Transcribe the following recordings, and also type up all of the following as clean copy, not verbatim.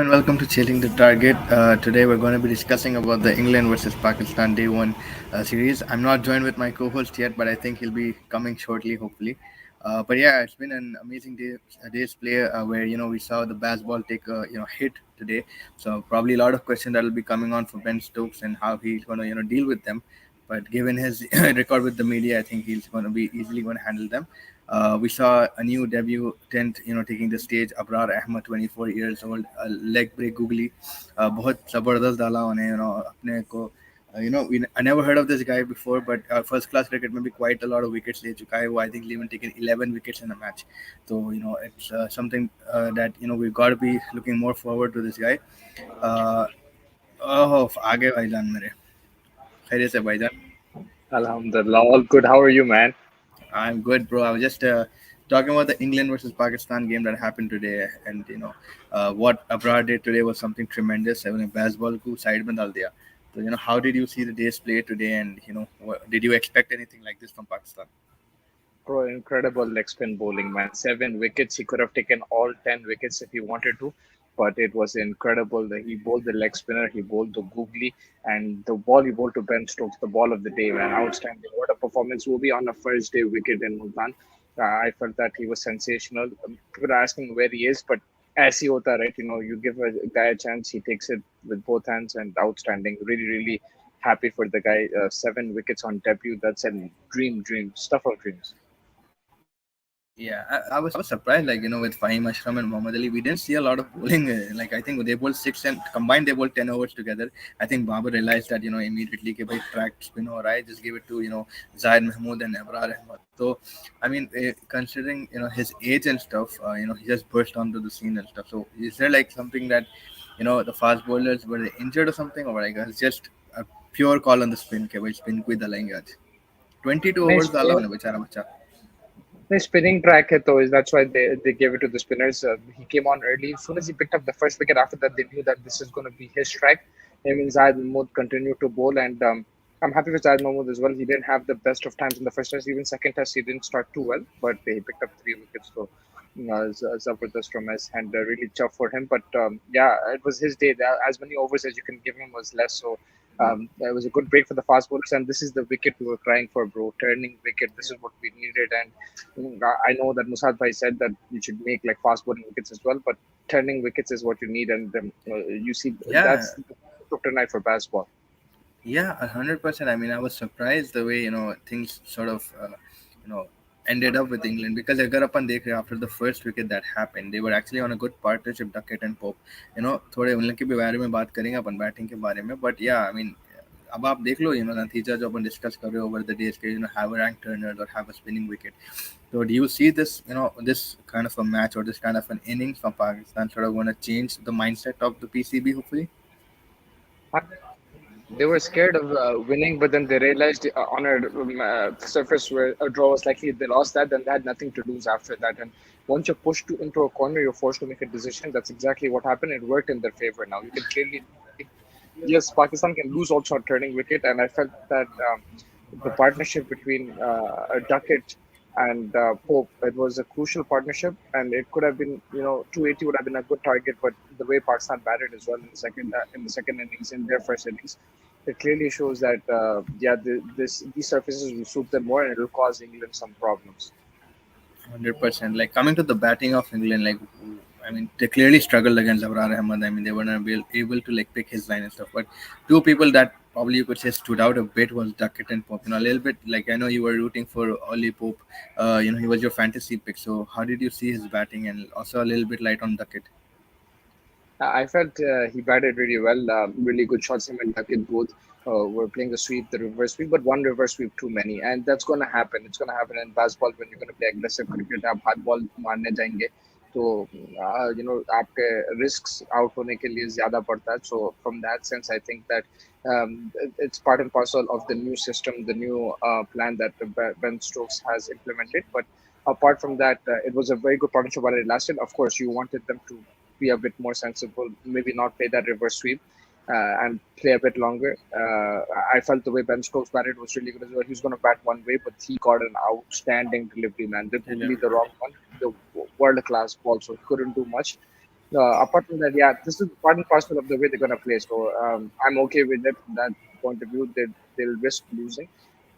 and welcome to Chasing the Target. Today we're going to be discussing about the England versus Pakistan Day One series. I'm not joined with my co-host yet, but I think he'll be coming shortly, hopefully. But yeah, it's been an amazing day's play where we saw the Bazball take a hit today. So probably a lot of questions that will be coming on for Ben Stokes and how he's going to deal with them. But given his record with the media, I think he's going to be easily going to handle them. We saw a new debutant, taking the stage. Abrar Ahmed, 24 years old, leg break googly, बहुत जबरदस्त डाला उन्हें, अपने को. I never heard of this guy before, but first class cricket में भी quite a lot of wickets ले चुका है. वो I think even taken 11 wickets in a match. So it's something that we got to be looking more forward to this guy. Uh, आगे भाईजान मेरे खैरियत से भाईजान. Alhamdulillah, all good. How are you, man? I'm good, bro. I was just talking about the England versus Pakistan game that happened today, and what Abrar did today was something tremendous. I mean, baseball को side में डाल दिया. So how did you see the day's play today, and did you expect anything like this from Pakistan? Bro, incredible leg spin bowling, man. 7 wickets. He could have taken all 10 wickets if he wanted to, but it was incredible. He bowled the leg spinner, he bowled the googly, and the ball he bowled to Ben Stokes, the ball of the day, man. Outstanding. What a performance. Will be on a first day wicket in Multan. I felt that he was sensational. People are asking where he is, but as he hota, right? You give a guy a chance, he takes it with both hands and outstanding. Really, really happy for the guy. 7 wickets on debut. That's a dream, stuff of dreams. Yeah, I was surprised. Like with Fahim Ashram and Muhammad Ali, we didn't see a lot of bowling. Like I think they bowled six and combined they bowled 10 overs together. I think Babar realized that immediately कि भाई track spin हो रहा है, just give it to Zahid Mahmood and Abrar Ahmed. So I mean, considering his age and stuff, he just burst onto the scene and stuff. So is there like something that the fast bowlers were they injured or something, or like it's just a pure call on the spin कि भाई spin को ही डालेंगे आज. 22 Nice overs डाला उन्हें बेचारा बच्चा. Nice spinning track hai, though. That's why they gave it to the spinners. He came on early. As soon as he picked up the first wicket, after that, they knew that this is going to be his strike. Him and Zahid Mahmood continued to bowl, and I'm happy with Zahid Mahmood as well. He didn't have the best of times in the first test. Even second test, he didn't start too well, but he picked up 3 wickets. So, Zabardast from us, and really tough for him. But yeah, it was his day. As many overs as you can give him was less. So it was a good break for the fast bowlers, and this is the wicket we were crying for, bro. Turning wicket. This is what we needed, and I know that Musad Bhai said that you should make like fast bowling wickets as well, but turning wickets is what you need, and you see Yeah. that's kryptonite for baseball. Yeah, 100%. I mean, I was surprised the way things sort of you know ended up with England because अगर अपन देख रहे हैं after the first wicket that happened, they were actually on a good partnership, Duckett and Pope. थोड़े उन लोग के भी बारे में बात करेंगे अपन बैटिंग के बारे में, but yeah, I mean, अब आप देख लो नतीजा जो अपन डिस्कस कर रहे हो over the days के have a rank turner or have a spinning wicket. So do you see this this kind of a match or this kind of an innings from Pakistan sort of going to change the mindset of the PCB hopefully? They were scared of winning, but then they realized on a surface where a draw was likely, they lost that, then they had nothing to lose after that. And once you're pushed into a corner, you're forced to make a decision. That's exactly what happened. It worked in their favor. Now you can clearly, yes, Pakistan can lose also on turning wicket, and I felt that the partnership between Duckett and Pope, it was a crucial partnership, and it could have been, 280 would have been a good target, but the way Pakistan batted as well in the second innings, in their first innings, it clearly shows that these surfaces will suit them more, and it will cause England some problems. 100%. Like coming to the batting of England, like I mean, they clearly struggled against Abrar Ahmed. I mean, they were not able to like pick his line and stuff. But two people that probably you could say stood out a bit was Duckett and Pope. A little bit like I know you were rooting for Ollie Pope. He was your fantasy pick. So how did you see his batting and also a little bit light on Duckett? I felt he batted really well. Really good shots. Him and Duckett both were playing the sweep, the reverse sweep, but one reverse sweep too many, and that's going to happen. It's going to happen in baseball when you're going to play aggressive cricket. आप हाथ ball मारने जाएंगे, तो आपके risks out होने के लिए ज़्यादा पड़ता है. So from that sense, I think that it's part and parcel of the new system, the new plan that Ben Stokes has implemented. But apart from that, it was a very good partnership while it lasted. Of course, you wanted them to be a bit more sensible, maybe not play that reverse sweep and play a bit longer. I felt the way Ben Stokes batted was really good as well. He was going to bat one way, but he got an outstanding delivery, man. Really the wrong one, the world class ball, so he couldn't do much. Apart from that, yeah, this is part and parcel of the way they're gonna play. So I'm okay with it. That point of view, they'll risk losing,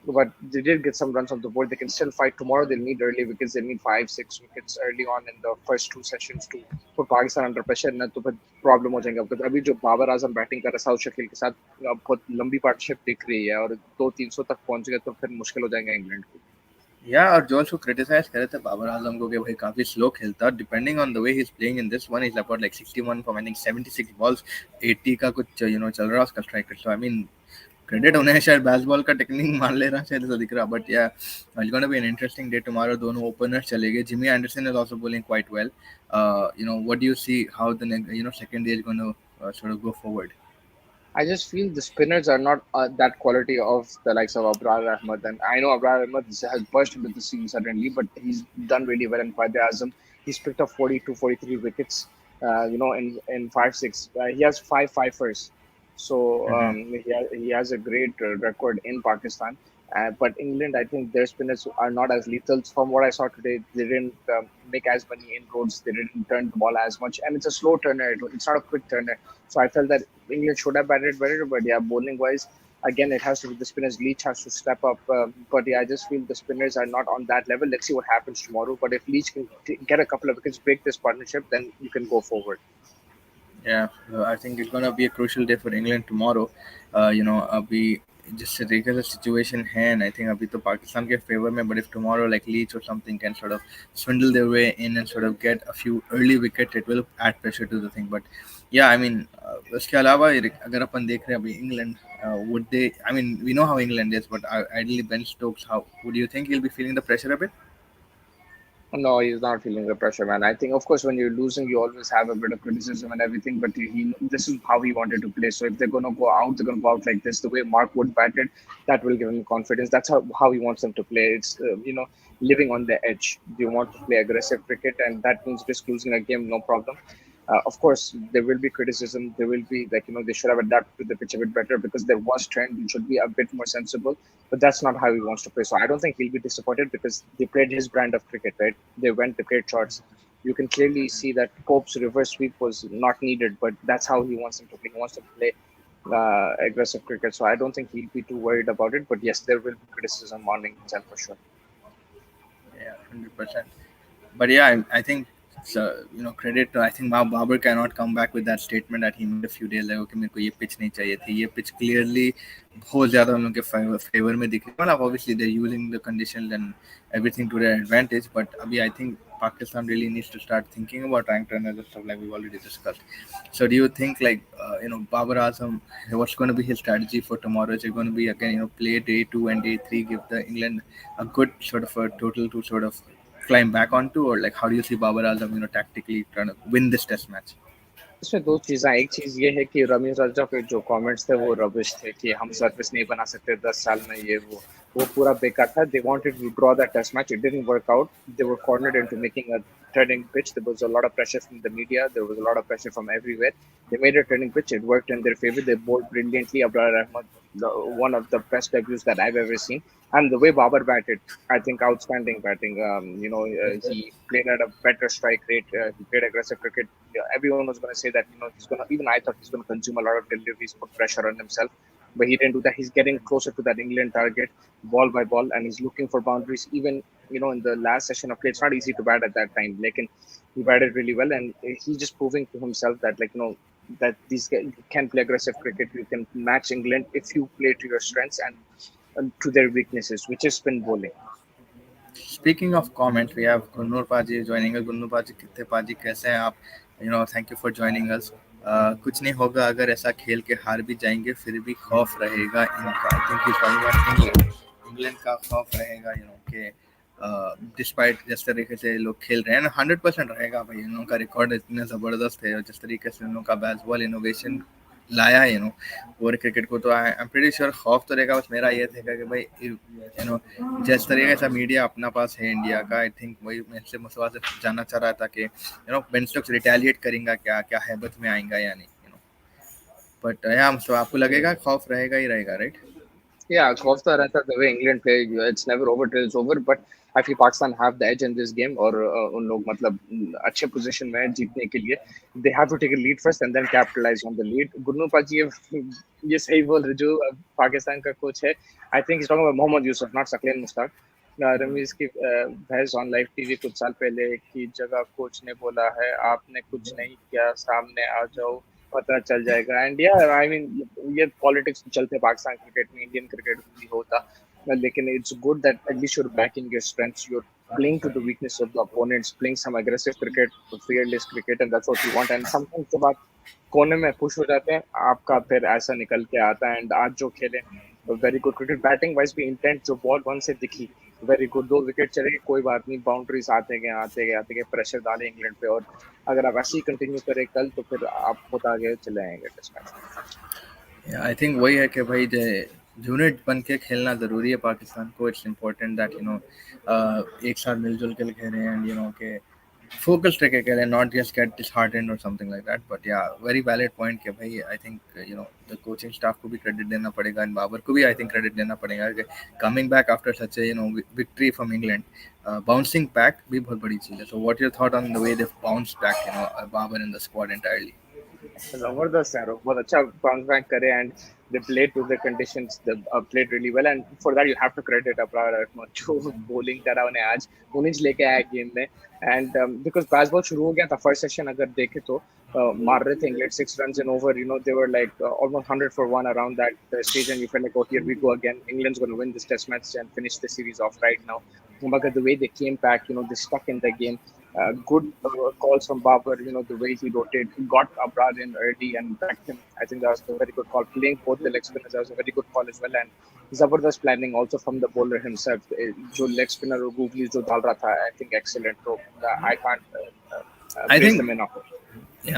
but they did get some runs on the board. They can still fight tomorrow. They'll need early wickets. They need 5, 6 wickets early on in the first two sessions to put Pakistan under pressure. ना तो फिर problem हो जाएगा because अभी जो Babar Azam batting कर रहा है साउथ शकील के साथ बहुत लंबी पार्टनरशिप दिख रही है और 200-300 तक पहुंच गए तो फिर मुश्किल हो जाएगा इंग्लैंड को. या और जो उसको क्रिटिसाइज करे थे बाबर आजम को कि भाई काफी स्लो खेलता depending on the way he is playing in this one is about like 61 from I think 76 balls 80 का कुछ चल रहा है उसका strike rate so I mean credit उन्हें शायद बैसबॉल का टेक्निक मान ले रहा शायद ऐसा दिख रहा बट या it's gonna be an interesting day tomorrow दोनों ओपनर्स चलेंगे Jimmy Anderson is also bowling quite well what do you see how the second day is gonna sort of go forward. I just feel the spinners are not that quality of the likes of Abrar Ahmed. And I know Abrar Ahmed has burst into the scene suddenly, but he's done really well in Quaid Azam. He's picked up 42, 43 wickets, in 5, 6. He has five fifers. So Mm-hmm. he has a great record in Pakistan. But England, I think their spinners are not as lethal. From what I saw today, they didn't make as many inroads. They didn't turn the ball as much. And it's a slow turner. It's not a quick turner. So I felt that England should have batted better, but yeah, bowling wise, again, it has to be the spinners. Leach has to step up, but yeah, I just feel the spinners are not on that level. Let's see what happens tomorrow. But if Leach can get a couple of wickets, break this partnership, then you can go forward. Yeah, I think it's gonna be a crucial day for England tomorrow. अभी जिस तरीके से situation है and I think अभी तो पाकिस्तान के favour में but if tomorrow like Leach or something can sort of swindle their way in and sort of get a few early wickets it will add pressure to the thing but yeah I mean उसके अलावा अगर अपन देख रहे हैं अभी England would they I mean we know how England is but ideally Ben Stokes how would you think he'll be feeling the pressure a bit? No, he's not feeling the pressure, man. I think, of course, when you're losing, you always have a bit of criticism and everything. But this is how he wanted to play. So if they're gonna go out, they're gonna go out like this. The way Mark Wood batted, that will give him confidence. That's how he wants them to play. It's living on the edge. They want to play aggressive cricket, and that means risk losing a game, no problem. Of course, there will be criticism. There will be they should have adapted to the pitch a bit better because there was trend. It should be a bit more sensible, but that's not how he wants to play. So I don't think he'll be disappointed because they played his brand of cricket, right? They played shots. You can clearly see that Cope's reverse sweep was not needed, but that's how he wants him to play. He wants to play aggressive cricket. So I don't think he'll be too worried about it. But yes, there will be criticism on England's end for sure. Yeah, 100%. But yeah, I think credit to I think Babar cannot come back with that statement that he made a few days ago कि मेरे को ये pitch नहीं चाहिए थी ये pitch clearly बहुत ज़्यादा उन लोगों के favor में दिख रही है मतलब obviously they're using the conditions and everything to their advantage but अभी I think Pakistan really needs to start thinking about rank runners and stuff like we've already discussed. So do you think like Babar Azam what's going to be his strategy for tomorrow? Is it going to be again play day 2 and day 3 give the England a good sort of a total to sort of climb back onto, or like how do you see Babar Azam, tactically trying to win this test match? इसमें दो चीजें एक चीज ये है कि रमीज राजा के जो कमेंट्स थे वो रबिश थे कि हम सर्विस नहीं बना सकते 10 साल में ये वो पूरा बेकार था. They wanted to draw that test match. It didn't work out. They were cornered into making a turning pitch. There was a lot of pressure from the media. There was a lot of pressure from everywhere. They made a turning pitch. It worked in their favor. They bowled brilliantly. Abrar Ahmed, one of the best debuts that I've ever seen. And the way Babar batted, I think outstanding batting. He played at a better strike rate. He played aggressive cricket. Yeah, everyone was going to say that he's going to. Even I thought he's going to consume a lot of deliveries, put pressure on himself, but he didn't do that. He's getting closer to that England target, ball by ball, and he's looking for boundaries. Even in the last session of play, it's not easy to bat at that time. Like, and he batted really well, and he's just proving to himself that that these guys can play aggressive cricket. You can match England if you play to your strengths and to their weaknesses, which is spin bowling. Speaking of comments, we have Gunnur Paji joining us. Gunnur Paji, कितने पाजी कैसे हैं आप? Thank you for joining us. कुछ नहीं होगा अगर ऐसा खेल के हार भी जाएंगे फिर भी खौफ रहेगा इनका. I think he's talking about England. England का खौफ रहेगा कि डिस्पाइट जिस तरीके से लोग खेल रहे हैं 100% रहेगा भाई इन लोगों का रिकॉर्ड इतना ज़बरदस्त है और जिस तरीके से इन लोगों का बैसबॉल इनोवेशन लाया है ओवर क्रिकेट को तो आई एम प्रीटी श्योर खौफ तो रहेगा बस मेरा ये था कि भाई जिस तरीके से मीडिया अपना पास है इंडिया का आई थिंक वही मैं से मुसवा से जानना चाह रहा था कि बेन स्टोक्स रिटेलिएट करेंगे क्या क्या हैबत में आएगा या नहीं बट यहाँ आपको लगेगा खौफ रहेगा ही रहेगा राइट? Yeah, खौफ तो रहता है the way England play. It's never over till it's over. But I feel Pakistan have the edge in this game. और उन लोग मतलब अच्छे पोजीशन में हैं जीतने के लिए. They have to take a lead first and then capitalize on the lead. Gunnu पाजी ये सही बोल रहे जो पाकिस्तान का कोच है. I think he's talking about Mohammad Yusuf, not Saqlain Mushtaq. Ramiz की बहस ऑन लाइव टीवी कुछ साल पहले की जगह कोच ने बोला है आपने कुछ नहीं किया सामने आ जाओ पता चल जाएगा एंड या आई मीन ये पॉलिटिक्स चलते पाकिस्तान क्रिकेट में इंडियन क्रिकेट में भी होता लेकिन it's good that at least you're backing your strengths you're playing to the weakness of the opponents playing some aggressive cricket fearless cricket and that's what we want and sometimes जब आप कोने में push हो जाते हैं आपका फिर ऐसा निकल के आता है एंड आज जो खेले very good cricket batting wise भी इंटेंट जो बॉल वन से दिखी वेरी गुड 2 विकेट चले कोई बात नहीं बाउंड्रीज आते गए प्रेशर डाले इंग्लैंड पे और अगर आप ऐसे ही कंटिन्यू करें कल तो फिर आप बहुत आगे चले आएंगे टेस्ट मैच में आई थिंक वही है कि भाई यूनिट बन के खेलना ज़रूरी है पाकिस्तान को. इट्स इम्पोर्टेंट दैट एक साथ मिलजुल के खेलें एंड के focused cricket and not just get disheartened or something like that. But yeah, very valid point कि भाई I think the coaching staff को भी credit देना पड़ेगा and बाबर को भी I think credit देना पड़ेगा कि coming back after such a victory from England, bouncing back भी बहुत बड़ी चीज़ है. So what your thought on the way they've bounced back, Babar and the squad entirely? जबरदस्त है बहुत अच्छा बाउंस बैक करे and they played to the conditions they played really well and for that you have to credit Abrar जो bowling करा उन्हें आज 19 लेके आया गेम में and because Bazball शुरू हो गया था फर्स्ट सेशन अगर देखे तो मार रहे थे England 6 runs in over they were like almost 100 for one around that stage and you felt like oh here we go again England's going to win this test match and finish the series off right now but the way they came back they stuck in the game good calls from Babar, the way he rotated, he got Abrar in early and backed him. I think that was a very good call. Playing both the leg spinners, that was a very good call as well. And Zabardast planning also from the bowler himself. जो leg spinner और googly जो डाल रहा था, I think excellent. So I can't I praise think them enough.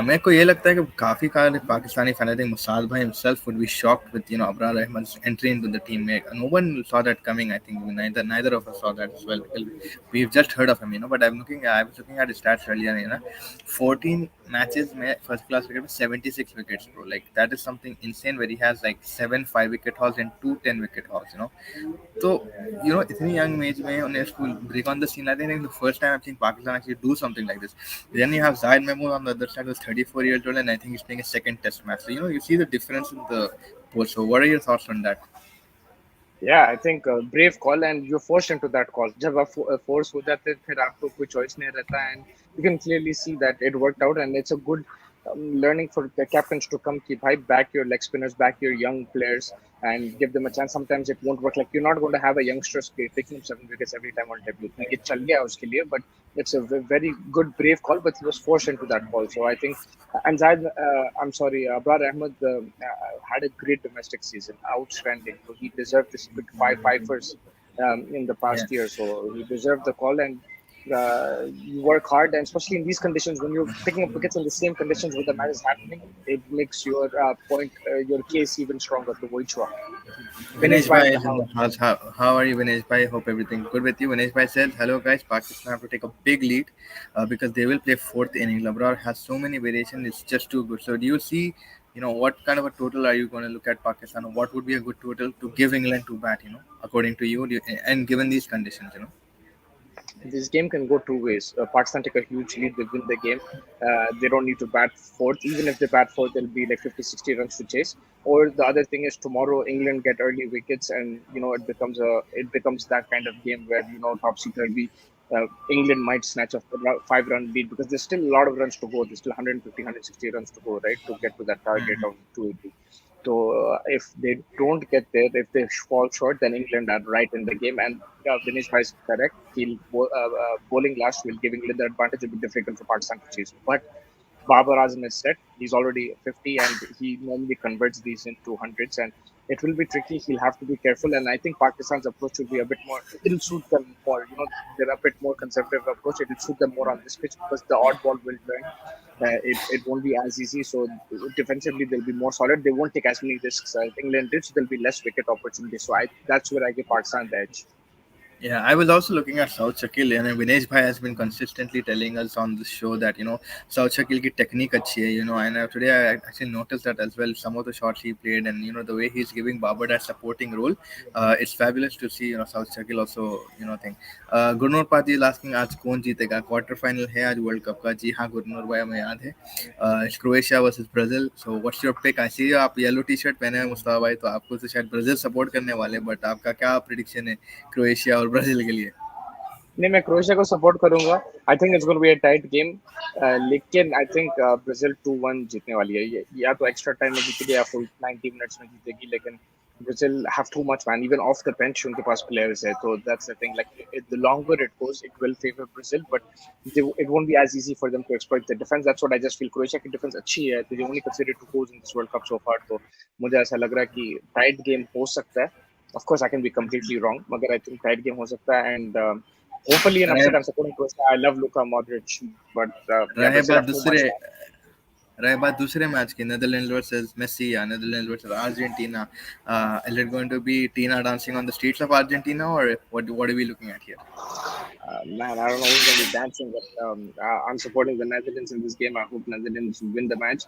मेरे को ये लगता है कि काफी car Pakistani fan I think Musad bhai himself would be shocked with Abrar Ahmed's entry into the team. No one saw that coming. I think neither of us saw that as well. We've just heard of him, but I was looking at his stats earlier. 14 matches में first class cricket में 76 wickets, bro. Like that is something insane where he has like 7 5-wicket hauls and 2 10-wicket hauls. So इतनी young age में उन्हें उसको break on the scene. I think the first time I've seen Pakistan actually do something like this. Then you have Zahid Mahmood on the other side, who's 34 years old, and I think he's playing a second test match. So you see the difference in the both. So what are your thoughts on that? Yeah, I think brave call and you're forced into that call. जब आप force हो जाते हैं फिर आपको कोई choice नहीं रहता and you can clearly see that it worked out and it's a good learning for the captains to come keep high back your leg spinners back your young players and give them a chance. Sometimes it won't work. Like you're not going to have a youngster taking him 7 wickets every time on debut. It चल गया उसके लिए, but it's a very good brave call. But he was forced into that call. So I think and Zahid, I'm sorry, Abrar Ahmed had a great domestic season, outstanding. So he deserved this big fifers in the Yeah. past year. So he deserved the call and. You work hard, and especially in these conditions, when you're picking up wickets in the same conditions where the match is happening, it makes your your case even stronger to Voichua. Vinesh Vinesh Bhai in Bhai the is in the house. house. How are you, Vinesh Bhai? Hope everything good with you. Vinesh Bhai says, "Hello guys, Pakistan have to take a big lead because they will play fourth inning. Abrar has so many variations; it's just too good." So do you see, what kind of a total are you going to look at Pakistan? What would be a good total to give England to bat? According to you, and given these conditions. This game can go two ways. Pakistan take a huge lead, they win the game. They don't need to bat fourth. Even if they bat fourth, it'll be like 50, 60 runs to chase. Or the other thing is tomorrow England get early wickets, and it becomes that kind of game where topsy turvy. England might snatch a 5-run lead because there's still a lot of runs to go. There's still 150, 160 runs to go, right, to get to that target of 280. So if they don't get there, if they fall short, then England are right in the game. And Vinesh Bhai is correct. Bowling last will give England the advantage. It'll be difficult for Pakistan to chase. But Babar Azam is set. He's already 50 and he normally converts these into hundreds. And it will be tricky. He'll have to be careful. And I think Pakistan's approach will be a bit more, it'll suit them more. They're a bit more conservative approach. It'll suit them more on this pitch because the odd ball will turn. It won't be as easy. So defensively, they'll be more solid. They won't take as many risks as England did. So there'll be less wicket opportunities. So that's where I give Pakistan the edge. Yeah, I was also looking at South Shakil, and Vinesh Bhai has been consistently telling us on this show that South Shakil ki technique achhi hai, and today I actually noticed that as well. Some of the shots he played, and the way he's giving Babar that supporting role, it's fabulous to see. South Shakil also thing. Gurnur Pati is asking आज कौन जीतेगा quarter final है आज world cup का जी हाँ गुरनूर भाई हमें याद है it's Croatia versus Brazil so what's your pick I see आप येलो टी शर्ट पहने हैं मुस्तफा भाई तो आपको तो शायद ब्राजील सपोर्ट करने वाले बट आपका क्या प्रिडिक्शन है क्रोएशिया और ब्राजील के लिए नहीं, मैं क्रोएशिया को सपोर्ट करूंगा। I think it's gonna be a tight game, लेकिन आई थिंक ब्राजील 2-1 जीतने वाली है। या तो एक्स्ट्रा टाइम में जीतेगी या फुल 90 मिनट्स में जीतेगी, लेकिन Brazil have too much man, even off the bench उनके पास प्लेयर्स है, तो that's the thing. Like the longer it goes it will favour Brazil, but it won't be as easy for them to exploit the defence. That's what I just feel. Croatia की defence अच्छी है, तो they only consider 2 goals in this world cup so far, तो मुझे ऐसा लग रहा है कि टाइट गेम हो सकता है। Of course I can be completely wrong, मगर आई थिंक टाइट गेम हो सकता है, एंड hopefully an रहे upset. I'm supporting Croatia. I love Luka Modric, but yeah, रहे Brazil बात have too दूसरे much, man. रहे बात दूसरे मैच की नेदरलैंड वर्सेस मेसी या Netherland versus Argentina is it going to be Tina dancing on the streets of Argentina or what are we looking at here Man, I don't know who's going to be dancing, but I'm supporting the Netherlands in this game. I hope Netherlands win the match.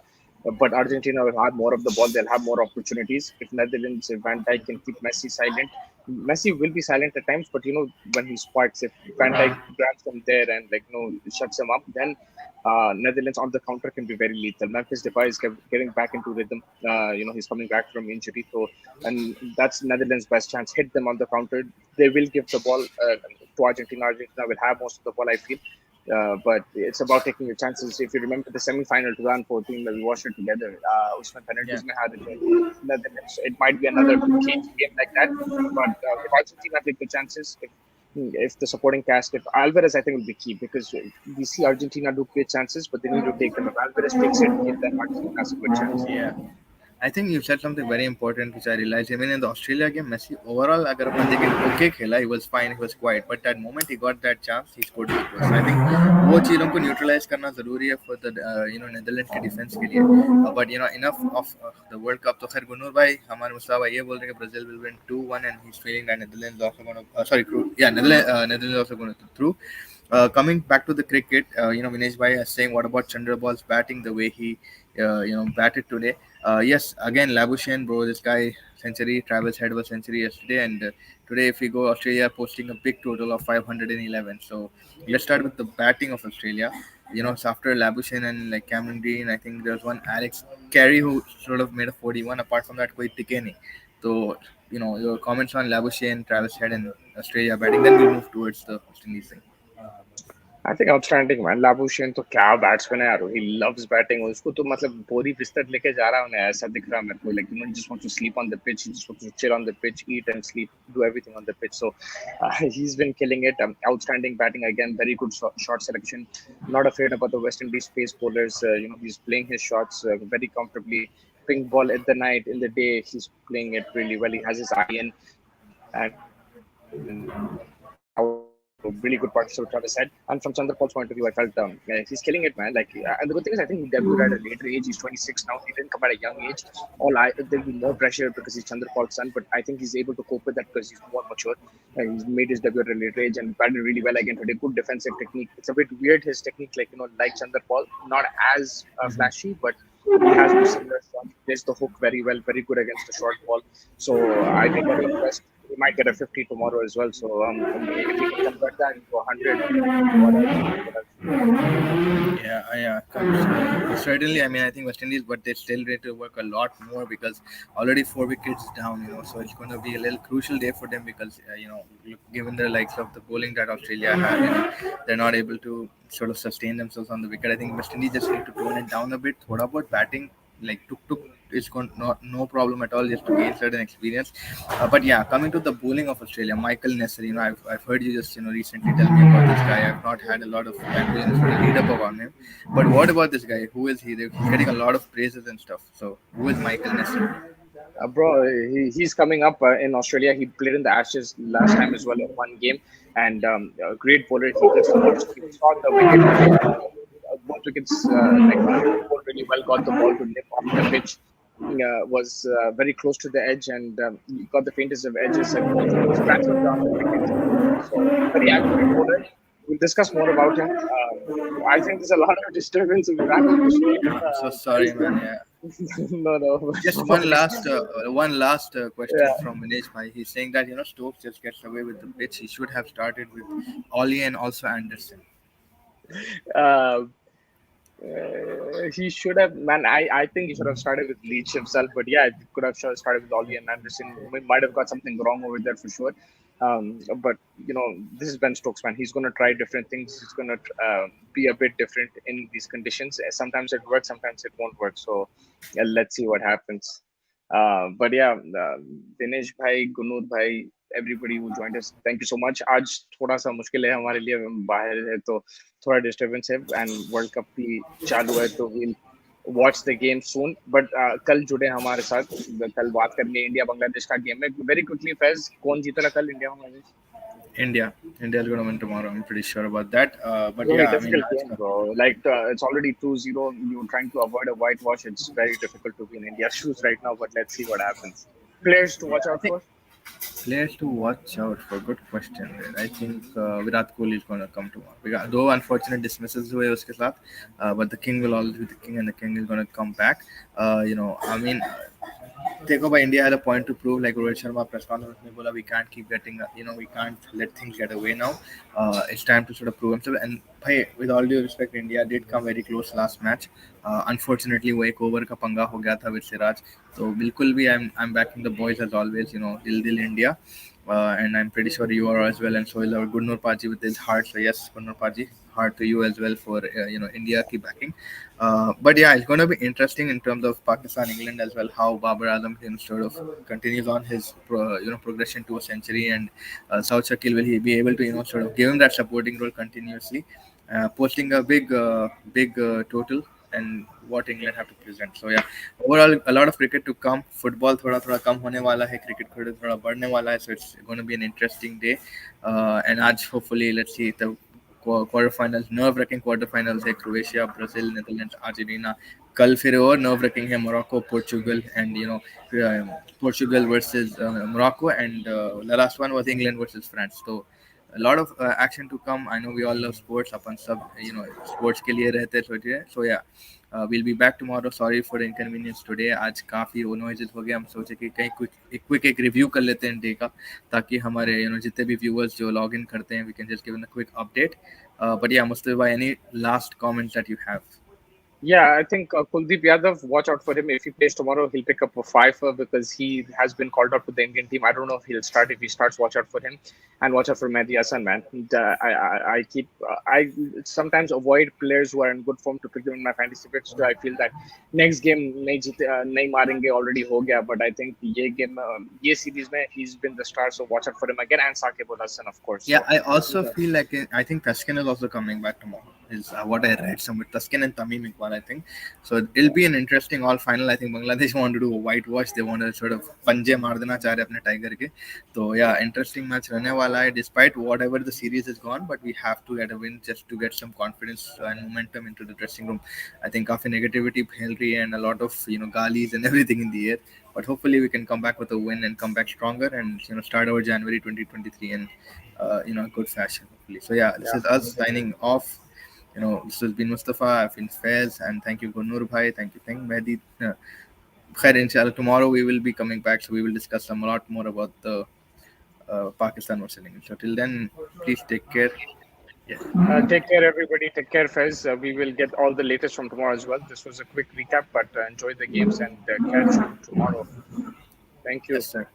But Argentina will have more of the ball. They'll have more opportunities. If Netherlands, if Van Dijk can keep Messi silent, Messi will be silent at times. But when he sparks, if Van Dijk grabs him there and shuts him up, then Netherlands on the counter can be very lethal. Memphis Depay is getting back into rhythm. He's coming back from injury, so and that's Netherlands' best chance. Hit them on the counter. They will give the ball to Argentina. Argentina will have most of the ball, I feel. But it's about taking your chances. If you remember the semi-final 2014 that we watched it together, Usman yeah penalties may have it. Netherlands. It might be another cage game like that. But if Argentina take the chances, if the supporting cast, if Alvarez, I think will be key, because we see Argentina do create chances, but they need to take them. If Alvarez takes it, then Argentina has a good chance. yeah I think you said something very important, which I realized. Even in the Australia game, Messi overall, अगर अपन देखें okay खेला, he was fine, he was quiet. But that moment he got that chance, he scored the goal. So I think वो चीज़ों को neutralize करना ज़रूरी है for the Netherlands के defense के लिए. But enough of the World Cup. तो खैर गुनूर भाई हमारे मुस्ताफा भाई ये बोल रहे हैं कि Brazil will win 2-1 and he's feeling that Netherlands also going to Netherlands also going to through. Coming back to the cricket, Vinesh Bhai is saying, what about Chandrabal's batting? The way he, batted today. Yes, again, Labuschagne, bro, this guy century. Travis had a century yesterday, and today, if we go, Australia are posting a big total of 511. So let's start with the batting of Australia. So after Labuschagne and like Cameron Green, I think there's one Alex Carey who sort of made a 41. Apart from that, quite Tikeni. So your comments on Labuschagne, Travis Head, and Australia batting. Then we move towards the West Indies thing. I think outstanding man. Labuschagne तो क्या batsman है यार, he loves batting. उसको तो मतलब बोरी बिस्तर लेके जा रहा है उन्हें, ऐसा दिख रहा है मेरे को। Like just want to sleep on the pitch, just want to chill on the pitch, eat and sleep, do everything on the pitch. So he is been killing it. Outstanding batting again, very good shot selection. Not afraid about the West Indies pace bowlers. He's playing his shots very comfortably. Pink ball at the night, in the day, he's playing it really well. He has his iron, and outstanding. So really good partnership with Travis Head. And from Chandrapal's point of view, I felt he's killing it, man. Like, and the good thing is, I think he debuted at a later age. He's 26 now. He didn't come at a young age. There'll be more pressure because he's Chandrapal's son, but I think he's able to cope with that because he's more mature. He's made his debut at a later age and batted really well again today. Good defensive technique. It's a bit weird, his technique, like Chandrapal, not as flashy, but he has the similar shot. He plays the hook very well, very good against the short ball. So I think very impressed. He might get a 50 tomorrow as well. So if he can convert that into 100, what else? Yeah. Certainly, I mean, I think West Indies, but they still need to work a lot more because already 4 wickets down. So it's going to be a little crucial day for them because given the likes of the bowling that Australia had, they're not able to sort of sustain themselves on the wicket. I think West Indies just need to tone it down a bit. What about batting? Like Tuk is going not no problem at all just to gain certain experience. But yeah, coming to the bowling of Australia, Michael Nesser. I've heard you just recently tell me about this guy. I've not had a lot of time to sort of read up on him. But what about this guy? Who is he? He's getting a lot of praises and stuff. So who is Michael Nesser? Bro, he's coming up in Australia. He played in the Ashes last time as well in one game, and a great bowler. He gets the ball. He was on the wicket. Both wickets, he bowled really well. Got the ball to nip off the pitch. was very close to the edge and he got the faintest of edges and scratched his arm and wicket. So very accurate bowler. We'll discuss more about him. I think there's a lot of disturbance. We'll wrap up the show. So sorry, Guys, man. Yeah. no, no, Just no worries. one last question Yeah. from Vinesh Bhai. He's saying that Stokes just gets away with the pitch. He should have started with Ollie and also Anderson. Uh, he should have, man. I think he should have started with Leach himself, but yeah, he could have started with Ollie and Anderson. We might have got something wrong over there for sure. But this is Ben Stokes, man. He's going to try different things. He's going to be a bit different in these conditions. Sometimes it works, sometimes it won't work. So let's see what happens. But yeah, Dinesh bhai, Gunur bhai, everybody who joined us, thank you so much. आज थोड़ा सा मुश्किल है हमारे लिए, हम बाहर है तो थोड़ा डिस्टर्बेंस है एंड वर्ल्ड कप भी चालू है तो we'll watch the game soon. But कल जुड़े हमारे साथ, कल बात करेंगे इंडिया बांग्लादेश का गेम में. Very quickly, Faiz, कौन जीतेगा कल India Bangladesh? India. India is going to win tomorrow. I'm pretty sure about that. It's But gonna be a yeah, I mean, difficult game, bro. Like it's already 2-0. You're trying to avoid a whitewash. It's very difficult to be in India's shoes right now. But let's see what happens. Players to yeah, watch I out think for. players to watch out for. Good question. There. I think Virat Kohli is going to come tomorrow. Though unfortunate dismisses हुए उसके साथ, but the king will always be the king, and the king is going to come back. I mean, देखो भाई, India had a point to prove. Like Rohit Sharma press conference में बोला, we can't keep getting, we can't let things get away now. It's time to sort of prove himself. And भाई, with all due respect, India did come very close last match. Unfortunately, वो एक over का पंगा हो गया था with Siraj. तो बिल्कुल भी I'm backing the boys as always. Dil India. And I'm pretty sure you are as well, and so is our Gurnur Paji with his heart. So yes, Gurnur Paji, heart to you as well for India keep backing. But yeah, it's going to be interesting in terms of Pakistan, England as well. How Babar Azam sort of continues on his progression to a century, and South Shakil, will he be able to sort of give him that supporting role continuously, posting a big total, and what England have to present. So yeah, overall a lot of cricket to come. Football थोड़ा थोड़ा कम होने वाला है, cricket थोड़ा बढ़ने वाला है. So it's going to be an interesting day. And आज hopefully let's see the quarterfinals, nerve wracking quarterfinals है. Croatia, Brazil, Netherlands, Argentina. कल फिर और nerve wracking है, Morocco, Portugal, and Portugal versus Morocco, and the last one was England versus France. So a lot of action to come. I know we all love sports. अपन सब sports के लिए रहते हैं सोचिए. So yeah, we'll be back tomorrow. Sorry for the inconvenience today. आज काफी noises हो गया. हम सोचे कि कहीं quick एक review कर लेते हैं डे का, ताकि हमारे जितने भी viewers जो log in करते हैं, we can just give them a quick update. But yeah, Mustafa, any last comments that you have? Yeah, I think Kuldeep Yadav, watch out for him. If he plays tomorrow, he'll pick up a fifer because he has been called up to the Indian team. I don't know if he'll start. If he starts, watch out for him, and watch out for Mehdi Hassan, man. I sometimes avoid players who are in good form to pick them in my fantasy picks. So I feel that next game नहीं मारेंगे already हो गया. But I think ये game ये series में he's been the star. So watch out for him again, and Saqib Al Hassan, of course. Yeah, So I also feel like I think Tuscan is also coming back tomorrow. Is what I read somewhere. Tuscan and Tamim Iqbal, I think. So it'll be an interesting all final. I think Bangladesh want to do a whitewash. They want to sort of पंजे मार देना चाह रहे अपने tiger के. So yeah, interesting match रहने वाला है. Despite whatever the series is gone, but we have to get a win just to get some confidence and momentum into the dressing room. I think काफी negativity फैल रही है and a lot of galis and everything in the air. But hopefully we can come back with a win and come back stronger and start our January 2023 in a good fashion hopefully. So yeah, this yeah. is us signing off. This has been Mustafa, I've been Faiz, and thank you Gunur Bhai, thank you Mehdi. Khair, inshallah, tomorrow we will be coming back, so we will discuss a lot more about the Pakistan versus England. So till then, please take care. Yeah. Take care, everybody. Take care, Fez. We will get all the latest from tomorrow as well. This was a quick recap, but enjoy the games and catch you tomorrow. Thank you. Yes, sir.